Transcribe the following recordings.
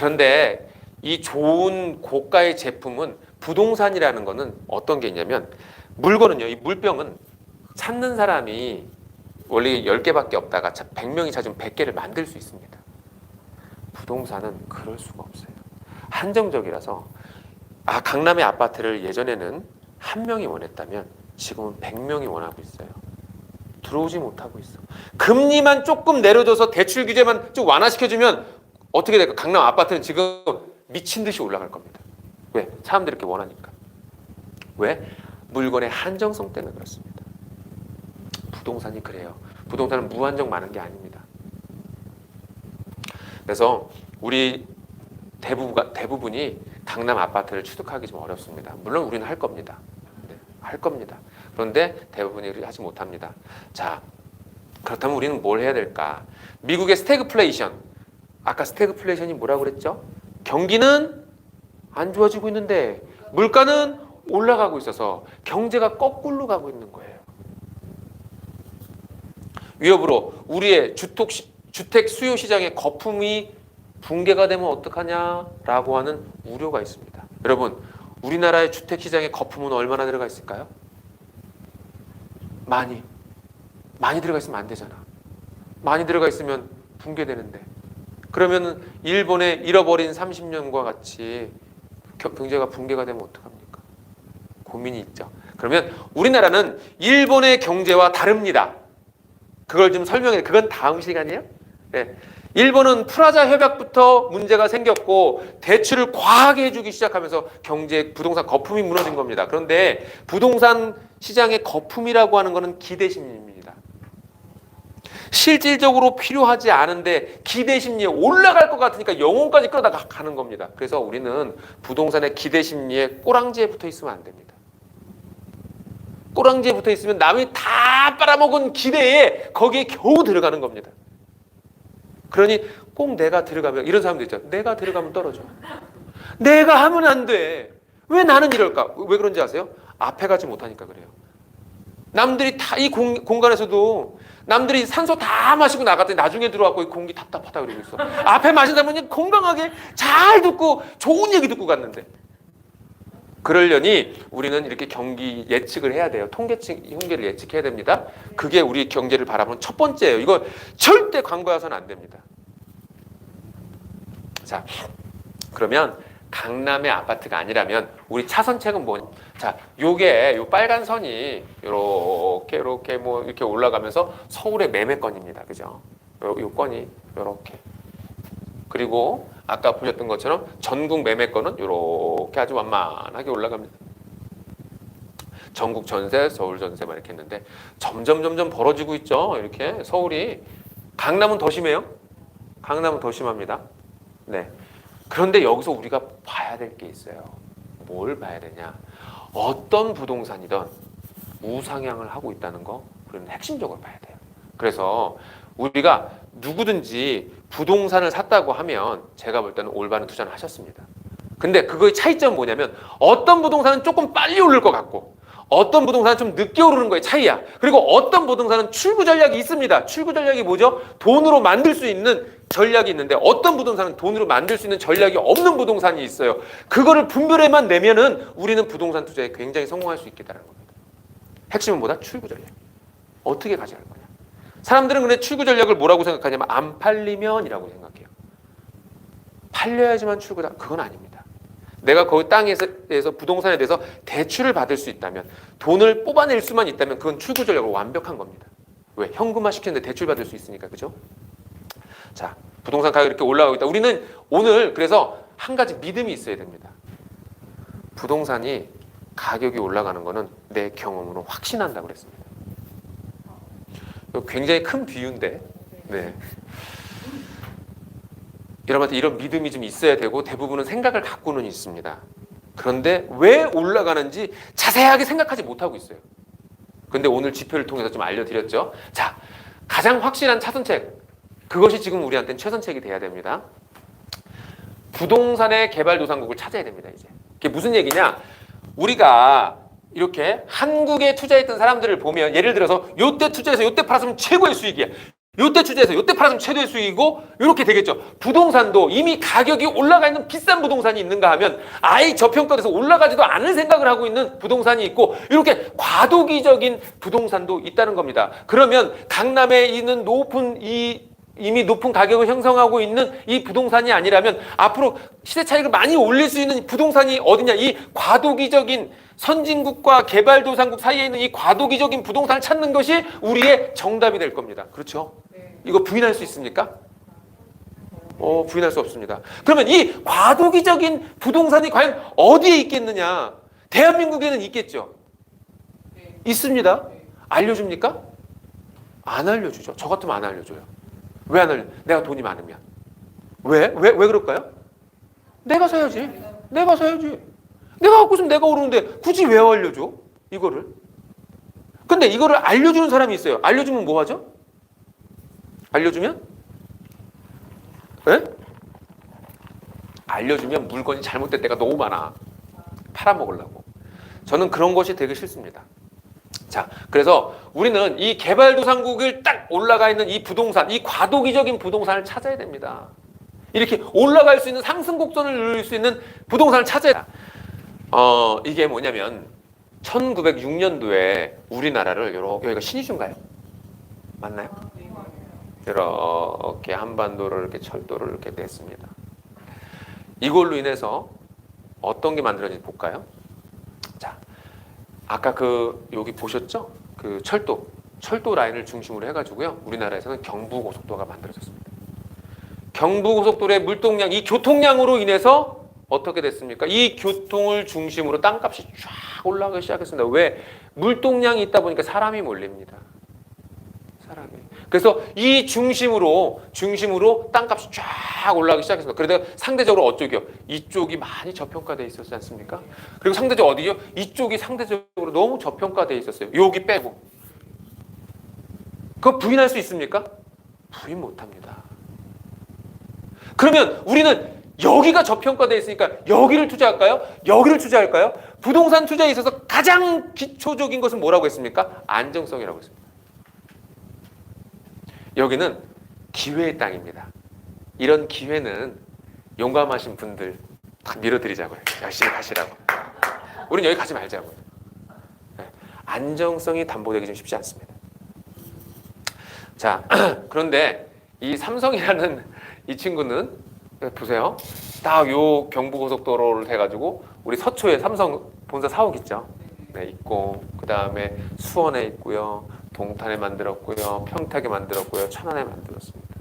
그런데 이 좋은 고가의 제품은 부동산이라는 거는 어떤 게 있냐면 물건은요, 이 물병은 찾는 사람이 원래 10개밖에 없다가 100명이 찾으면 100개를 만들 수 있습니다. 부동산은 그럴 수가 없어요. 한정적이라서 강남의 아파트를 예전에는 한 명이 원했다면 지금은 100명이 원하고 있어요. 들어오지 못하고 있어. 금리만 조금 내려줘서 대출 규제만 좀 완화시켜주면 어떻게 될까? 강남 아파트는 지금 미친 듯이 올라갈 겁니다. 왜? 사람들이 이렇게 원하니까. 왜? 물건의 한정성 때문에 그렇습니다. 부동산이 그래요. 부동산은 무한정 많은 게 아닙니다. 그래서 우리 대부분이 강남 아파트를 취득하기 좀 어렵습니다. 물론 우리는 할 겁니다. 네, 할 겁니다. 그런데 대부분이 하지 못합니다. 자, 그렇다면 우리는 뭘 해야 될까? 미국의 스태그플레이션. 아까 스태그플레이션이 뭐라고 그랬죠? 경기는 안 좋아지고 있는데 물가는 올라가고 있어서 경제가 거꾸로 가고 있는 거예요. 위협으로 우리의 주택 수요 시장의 거품이 붕괴가 되면 어떡하냐라고 하는 우려가 있습니다. 여러분, 우리나라의 주택 시장의 거품은 얼마나 들어가 있을까요? 많이 들어가 있으면 안 되잖아. 많이 들어가 있으면 붕괴되는데. 그러면 일본의 잃어버린 30년과 같이 경제가 붕괴가 되면 어떡합니까? 고민이 있죠. 그러면 우리나라는 일본의 경제와 다릅니다. 그걸 좀 설명해. 그건 다음 시간이에요. 네. 일본은 프라자 협약부터 문제가 생겼고 대출을 과하게 해주기 시작하면서 부동산 거품이 무너진 겁니다. 그런데 부동산 시장의 거품이라고 하는 것은 기대심리입니다. 실질적으로 필요하지 않은데 기대심리에 올라갈 것 같으니까 영혼까지 끌어다 가는 겁니다. 그래서 우리는 부동산의 기대심리에 꼬랑지에 붙어 있으면 안 됩니다. 꼬랑지에 붙어 있으면 남이 다 빨아먹은 기대에 거기에 겨우 들어가는 겁니다. 그러니 꼭 내가 들어가면, 이런 사람도 있잖아요. 내가 들어가면 떨어져. 내가 하면 안 돼. 왜 나는 이럴까? 왜 그런지 아세요? 앞에 가지 못하니까 그래요. 남들이 다 이 공간에서도 남들이 산소 다 마시고 나갔더니 나중에 들어왔고 이 공기 답답하다 그러고 있어. 앞에 마신다 보니 건강하게 잘 듣고 좋은 얘기 듣고 갔는데. 그러려니 우리는 이렇게 경기 예측을 해야 돼요. 통계를 예측해야 됩니다. 그게 우리 경제를 바라보는 첫 번째예요. 이거 절대 광고해서는 안 됩니다. 자, 그러면 강남의 아파트가 아니라면 우리 차선책은 뭐냐? 자, 요 빨간 선이 이렇게 뭐 이렇게 올라가면서 서울의 매매건입니다. 그죠? 요 건이 요렇게. 그리고 아까 보셨던 것처럼 전국 매매건은 이렇게 아주 완만하게 올라갑니다. 전국 전세, 서울 전세만 이렇게 했는데 점점 벌어지고 있죠. 이렇게 서울이. 강남은 더 심해요. 강남은 더 심합니다. 네. 그런데 여기서 우리가 봐야 될 게 있어요. 뭘 봐야 되냐? 어떤 부동산이든 우상향을 하고 있다는 거 우리는 핵심적으로 봐야 돼요. 그래서 우리가 누구든지 부동산을 샀다고 하면 제가 볼 때는 올바른 투자는 하셨습니다. 근데 그거의 차이점은 뭐냐면 어떤 부동산은 조금 빨리 오를 것 같고 어떤 부동산은 좀 늦게 오르는 거의 차이야. 그리고 어떤 부동산은 출구 전략이 있습니다. 출구 전략이 뭐죠? 돈으로 만들 수 있는 전략이 있는데 어떤 부동산은 돈으로 만들 수 있는 전략이 없는 부동산이 있어요. 그거를 분별해만 내면은 우리는 부동산 투자에 굉장히 성공할 수 있겠다는 겁니다. 핵심은 뭐다? 출구 전략. 어떻게 가져갈 거냐? 사람들은 근데 출구 전략을 뭐라고 생각하냐면 안 팔리면이라고 생각해요. 팔려야지만 출구다. 그건 아닙니다. 내가 거기 땅에 대해서 부동산에 대해서 대출을 받을 수 있다면 돈을 뽑아낼 수만 있다면 그건 출구 전략으로 완벽한 겁니다. 왜? 현금화 시키는데 대출 받을 수 있으니까. 그죠? 자, 부동산 가격이 이렇게 올라가고 있다. 우리는 오늘 그래서 한 가지 믿음이 있어야 됩니다. 부동산이 가격이 올라가는 거는 내 경험으로 확신한다고 그랬습니다. 굉장히 큰 비유인데, 네. 여러분한테 이런 믿음이 좀 있어야 되고 대부분은 생각을 갖고는 있습니다. 그런데 왜 올라가는지 자세하게 생각하지 못하고 있어요. 그런데 오늘 지표를 통해서 좀 알려드렸죠. 자, 가장 확실한 차선책, 그것이 지금 우리한테는 최선책이 돼야 됩니다. 부동산의 개발도상국을 찾아야 됩니다. 이제 그게 무슨 얘기냐? 우리가 이렇게 한국에 투자했던 사람들을 보면 예를 들어서 요때 투자해서 요때 팔았으면 최고의 수익이야. 요때 투자해서 요때 팔아서 최대 수익이고 이렇게 되겠죠. 부동산도 이미 가격이 올라가 있는 비싼 부동산이 있는가 하면 아예 저평가돼서 올라가지도 않을 생각을 하고 있는 부동산이 있고 이렇게 과도기적인 부동산도 있다는 겁니다. 그러면 강남에 있는 이미 높은 가격을 형성하고 있는 이 부동산이 아니라면 앞으로 시세 차익을 많이 올릴 수 있는 부동산이 어디냐? 이 과도기적인 선진국과 개발도상국 사이에 있는 이 과도기적인 부동산을 찾는 것이 우리의 정답이 될 겁니다. 그렇죠? 이거 부인할 수 있습니까? 부인할 수 없습니다. 그러면 이 과도기적인 부동산이 과연 어디에 있겠느냐? 대한민국에는 있겠죠? 있습니다. 알려줍니까? 안 알려주죠. 저 같으면 안 알려줘요. 왜 안 알려? 내가 돈이 많으면. 왜 그럴까요? 내가 사야지. 내가 갖고 있으면 내가 오르는데 굳이 왜 알려줘? 이거를. 근데 이거를 알려주는 사람이 있어요. 알려주면 뭐 하죠? 알려주면? 네? 알려주면 물건이 잘못될 때가 너무 많아. 팔아먹으려고. 저는 그런 것이 되게 싫습니다. 자, 그래서 우리는 이 개발도상국을 딱 올라가 있는 이 부동산, 이 과도기적인 부동산을 찾아야 됩니다. 이렇게 올라갈 수 있는 상승 곡선을 누릴 수 있는 부동산을 찾아야 됩니다. 이게 뭐냐면 1906년도에 우리나라를 여기가 신의주인가요? 맞나요? 이렇게 한반도를 이렇게 철도를 이렇게 냈습니다. 이걸로 인해서 어떤 게 만들어진지 볼까요? 자, 아까 여기 보셨죠? 그 철도 라인을 중심으로 해가지고요. 우리나라에서는 경부고속도로가 만들어졌습니다. 경부고속도로의 물동량, 이 교통량으로 인해서 어떻게 됐습니까? 이 교통을 중심으로 땅값이 쫙 올라가기 시작했습니다. 왜? 물동량이 있다 보니까 사람이 몰립니다. 사람이. 그래서 이 중심으로 땅값이 쫙 올라가기 시작했습니다. 그래서 상대적으로 어쪽이요? 이쪽이 많이 저평가되어 있었지 않습니까? 그리고 상대적으로 어디요? 이쪽이 상대적으로 너무 저평가되어 있었어요. 여기 빼고. 그거 부인할 수 있습니까? 부인 못합니다. 그러면 우리는 여기가 저평가되어 있으니까 여기를 투자할까요? 여기를 투자할까요? 부동산 투자에 있어서 가장 기초적인 것은 뭐라고 했습니까? 안정성이라고 했습니다. 여기는 기회의 땅입니다. 이런 기회는 용감하신 분들 다 밀어드리자고요. 열심히 가시라고. 우리는 여기 가지 말자고요. 안정성이 담보되기 좀 쉽지 않습니다. 자, 그런데 이 삼성이라는 이 친구는 보세요. 딱 요 경부고속도로를 해가지고 우리 서초에 삼성 본사 사옥 있죠. 네, 있고 그 다음에 수원에 있고요. 동탄에 만들었고요. 평택에 만들었고요. 천안에 만들었습니다.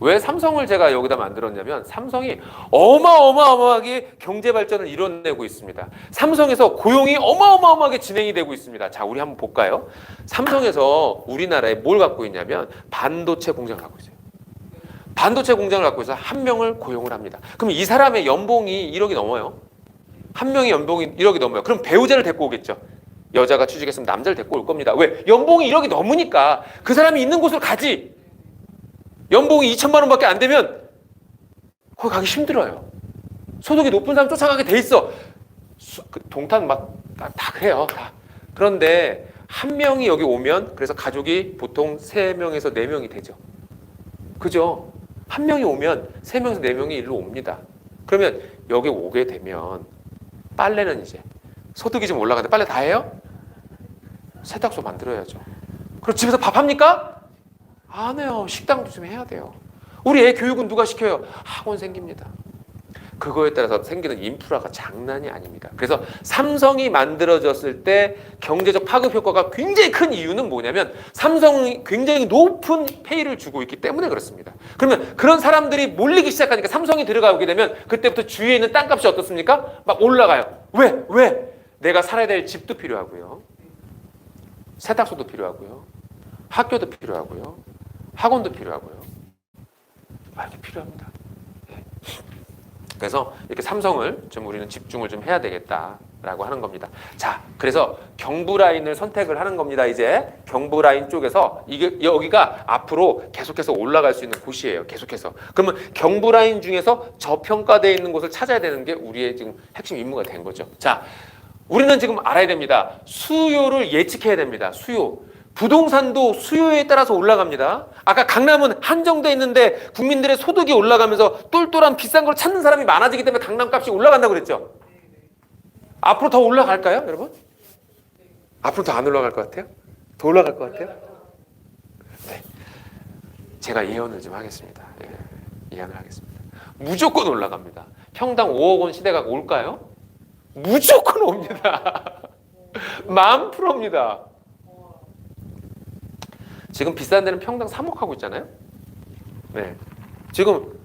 왜 삼성을 제가 여기다 만들었냐면 삼성이 어마어마하게 경제 발전을 이뤄내고 있습니다. 삼성에서 고용이 어마어마하게 진행이 되고 있습니다. 자, 우리 한번 볼까요? 삼성에서 우리나라에 뭘 갖고 있냐면 반도체 공장을 갖고 있어요. 반도체 공장을 갖고 있어서 한 명을 고용을 합니다. 그럼 이 사람의 연봉이 1억이 넘어요. 한 명의 연봉이 1억이 넘어요. 그럼 배우자를 데리고 오겠죠. 여자가 취직했으면 남자를 데리고 올 겁니다. 왜? 연봉이 1억이 넘으니까 그 사람이 있는 곳으로 가지. 연봉이 2천만 원밖에 안 되면 거기 가기 힘들어요. 소득이 높은 사람 쫓아가게 돼 있어. 동탄 막 다 그래요. 다. 그런데 한 명이 여기 오면 그래서 가족이 보통 3명에서 4명이 되죠. 그죠? 한 명이 오면 3명에서 4명이 일로 옵니다. 그러면 여기 오게 되면 빨래는 이제 소득이 좀 올라가는데 빨래 다 해요? 세탁소 만들어야죠. 그럼 집에서 밥 합니까? 안 해요. 식당도 좀 해야 돼요. 우리 애 교육은 누가 시켜요? 학원 생깁니다. 그거에 따라서 생기는 인프라가 장난이 아닙니다. 그래서 삼성이 만들어졌을 때 경제적 파급 효과가 굉장히 큰 이유는 뭐냐면 삼성이 굉장히 높은 페이를 주고 있기 때문에 그렇습니다. 그러면 그런 사람들이 몰리기 시작하니까 삼성이 들어가게 되면 그때부터 주위에 있는 땅값이 어떻습니까? 막 올라가요. 왜? 내가 살아야 될 집도 필요하고요. 세탁소도 필요하고요. 학교도 필요하고요. 학원도 필요하고요. 이렇게 필요합니다. 그래서 이렇게 삼성을 좀 우리는 집중을 좀 해야 되겠다라고 하는 겁니다. 자, 그래서 경부 라인을 선택을 하는 겁니다. 이제 경부 라인 쪽에서 여기가 앞으로 계속해서 올라갈 수 있는 곳이에요. 계속해서. 그러면 경부 라인 중에서 저평가되어 있는 곳을 찾아야 되는 게 우리의 지금 핵심 임무가 된 거죠. 자, 우리는 지금 알아야 됩니다. 수요를 예측해야 됩니다. 수요. 부동산도 수요에 따라서 올라갑니다. 아까 강남은 한정돼 있는데 국민들의 소득이 올라가면서 똘똘한 비싼 걸 찾는 사람이 많아지기 때문에 강남 값이 올라간다고 그랬죠. 앞으로 더 올라갈까요, 여러분? 앞으로 더 안 올라갈 것 같아요? 더 올라갈 것 같아요? 네. 제가 예언을 좀 하겠습니다. 예언을 하겠습니다. 무조건 올라갑니다. 평당 5억 원 시대가 올까요? 무조건 옵니다. 10,000%입니다. 지금 비싼 데는 평당 3억 하고 있잖아요. 네. 지금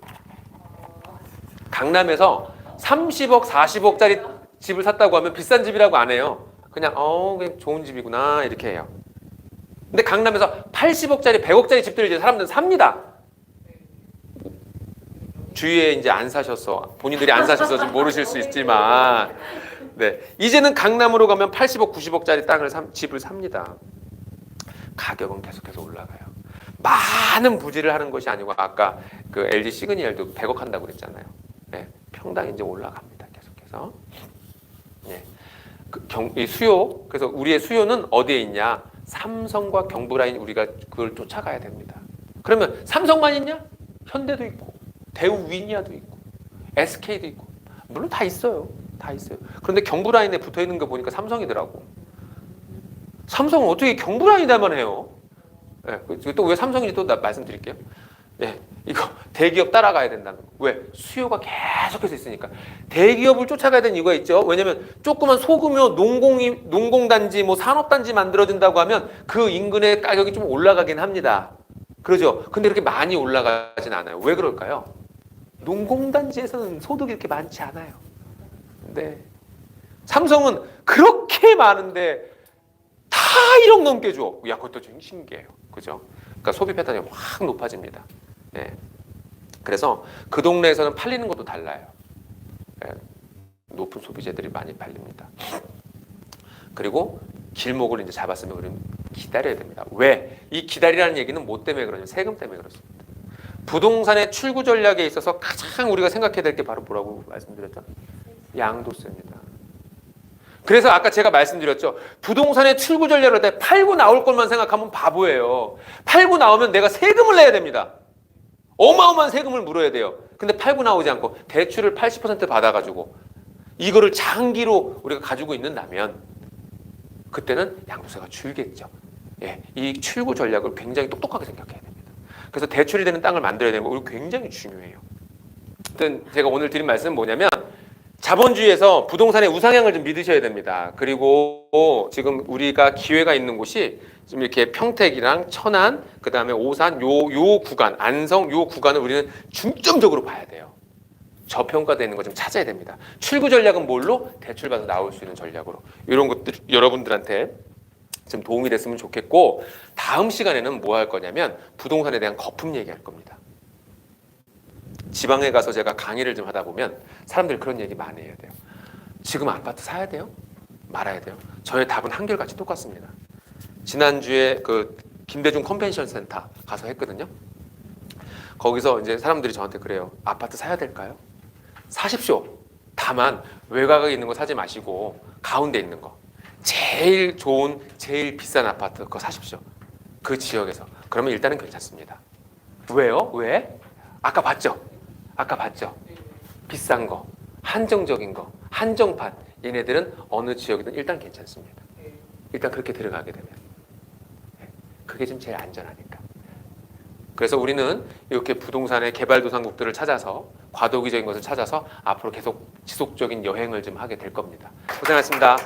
강남에서 30억, 40억짜리 집을 샀다고 하면 비싼 집이라고 안 해요. 그냥 그냥 좋은 집이구나 이렇게 해요. 근데 강남에서 80억짜리, 100억짜리 집들을 이제 사람들은 삽니다. 주위에 이제 안 사셔서 본인들이 안 사셔서 좀 모르실 수 있지만, 네, 이제는 강남으로 가면 80억, 90억짜리 집을 삽니다. 가격은 계속해서 올라가요. 많은 부지를 하는 것이 아니고 아까 그 LG 시그니엘도 100억 한다고 그랬잖아요. 네, 평당 이제 올라갑니다. 계속해서. 네, 이 수요. 그래서 우리의 수요는 어디에 있냐? 삼성과 경부라인 우리가 그걸 쫓아가야 됩니다. 그러면 삼성만 있냐? 현대도 있고 대우 위니아도 있고 SK도 있고 물론 다 있어요. 다 있어요. 그런데 경부라인에 붙어 있는 거 보니까 삼성이더라고. 삼성은 어떻게 경부라인에만 해요? 네, 또 왜 삼성인지 또 말씀드릴게요. 네, 이거 대기업 따라가야 된다는 거. 왜? 수요가 계속해서 있으니까. 대기업을 쫓아가야 되는 이유가 있죠. 왜냐면 조그만 소규모 농공단지, 뭐 산업단지 만들어진다고 하면 그 인근의 가격이 좀 올라가긴 합니다. 그러죠. 근데 이렇게 많이 올라가진 않아요. 왜 그럴까요? 농공단지에서는 소득이 이렇게 많지 않아요. 근데 삼성은 그렇게 많은데 다 1억 넘게 줘. 야, 그것도 좀 신기해요. 그죠? 그러니까 소비 패턴이 확 높아집니다. 예. 그래서 그 동네에서는 팔리는 것도 달라요. 예. 높은 소비재들이 많이 팔립니다. 그리고 길목을 이제 잡았으면 우리는 기다려야 됩니다. 왜? 이 기다리라는 얘기는 뭐 때문에 그러냐면 세금 때문에 그렇습니다. 부동산의 출구 전략에 있어서 가장 우리가 생각해야 될 게 바로 뭐라고 말씀드렸죠? 양도세입니다. 그래서 아까 제가 말씀드렸죠. 부동산의 출구 전략을 할 때 팔고 나올 것만 생각하면 바보예요. 팔고 나오면 내가 세금을 내야 됩니다. 어마어마한 세금을 물어야 돼요. 근데 팔고 나오지 않고 대출을 80% 받아가지고 이거를 장기로 우리가 가지고 있는다면 그때는 양도세가 줄겠죠. 예, 이 출구 전략을 굉장히 똑똑하게 생각해야 됩니다. 그래서 대출이 되는 땅을 만들어야 되는 거 굉장히 중요해요. 하여튼 제가 오늘 드린 말씀은 뭐냐면 자본주의에서 부동산의 우상향을 좀 믿으셔야 됩니다. 그리고 지금 우리가 기회가 있는 곳이 지금 이렇게 평택이랑 천안, 그 다음에 오산 요 구간, 안성 요 구간을 우리는 중점적으로 봐야 돼요. 저평가되는 거 좀 찾아야 됩니다. 출구 전략은 뭘로? 대출받아 나올 수 있는 전략으로. 이런 것들 여러분들한테 좀 도움이 됐으면 좋겠고, 다음 시간에는 뭐 할 거냐면 부동산에 대한 거품 얘기할 겁니다. 지방에 가서 제가 강의를 좀 하다 보면 사람들이 그런 얘기 많이 해야 돼요. 지금 아파트 사야 돼요? 말아야 돼요? 저의 답은 한결같이 똑같습니다. 지난주에 그 김대중 컨벤션 센터 가서 했거든요. 거기서 이제 사람들이 저한테 그래요. 아파트 사야 될까요? 사십시오. 다만 외곽에 있는 거 사지 마시고 가운데 있는 거, 제일 좋은, 제일 비싼 아파트 그거 사십시오. 그 지역에서. 그러면 일단은 괜찮습니다. 왜요? 왜? 아까 봤죠? 비싼 거, 한정적인 거, 한정판. 얘네들은 어느 지역이든 일단 괜찮습니다. 일단 그렇게 들어가게 되면. 그게 좀 제일 안전하니까. 그래서 우리는 이렇게 부동산의 개발도상국들을 찾아서 과도기적인 것을 찾아서 앞으로 계속 지속적인 여행을 좀 하게 될 겁니다. 고생하셨습니다.